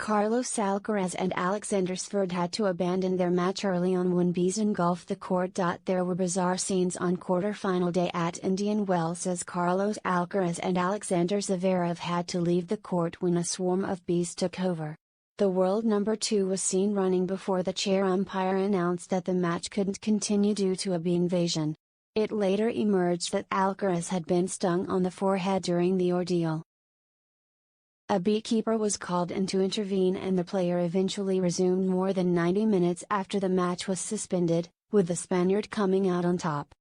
Carlos Alcaraz and Alexander Zverev had to abandon their match early on when bees engulfed the court. There were bizarre scenes on quarter-final day at Indian Wells as Carlos Alcaraz and Alexander Zverev had to leave the court when a swarm of bees took over. The world number 2 was seen running before the chair umpire announced that the match couldn't continue due to a bee invasion. It later emerged that Alcaraz had been stung on the forehead during the ordeal. A beekeeper was called in to intervene and the player eventually resumed more than 90 minutes after the match was suspended, with the Spaniard coming out on top.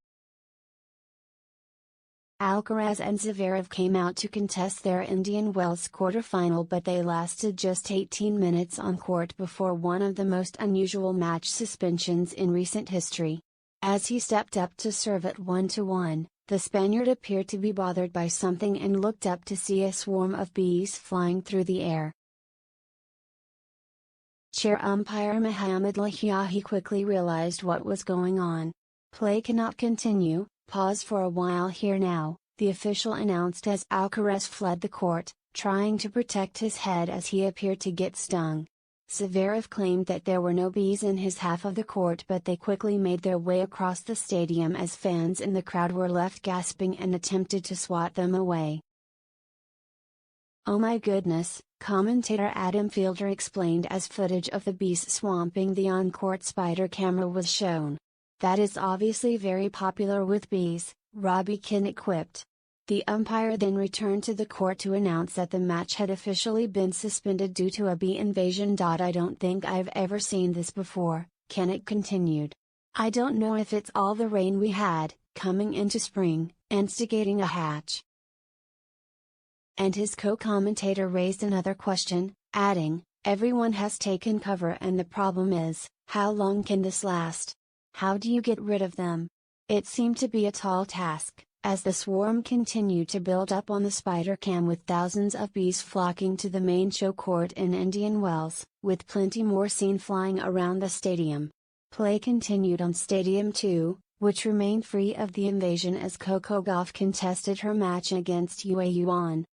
Alcaraz and Zverev came out to contest their Indian Wells quarterfinal, but they lasted just 18 minutes on court before one of the most unusual match suspensions in recent history. As he stepped up to serve at 1-1, the Spaniard appeared to be bothered by something and looked up to see a swarm of bees flying through the air. Chair umpire Mohamed Lahiahi quickly realized what was going on. "Play cannot continue, pause for a while here now," the official announced as Alcaraz fled the court, trying to protect his head as he appeared to get stung. Zverev claimed that there were no bees in his half of the court, but they quickly made their way across the stadium as fans in the crowd were left gasping and attempted to swat them away. "Oh my goodness," commentator Adam Fielder explained as footage of the bees swamping the on-court spider camera was shown. "That is obviously very popular with bees," Robbie Kinnick quipped. The umpire then returned to the court to announce that the match had officially been suspended due to a bee invasion. "I don't think I've ever seen this before," Kinnick continued. "I don't know if it's all the rain we had, coming into spring, instigating a hatch." And his co-commentator raised another question, adding, "Everyone has taken cover and the problem is, how long can this last? How do you get rid of them?" It seemed to be a tall task, as the swarm continued to build up on the spider cam, with thousands of bees flocking to the main show court in Indian Wells, with plenty more seen flying around the stadium. Play continued on Stadium 2, which remained free of the invasion as Coco Gauff contested her match against Yue Yuan.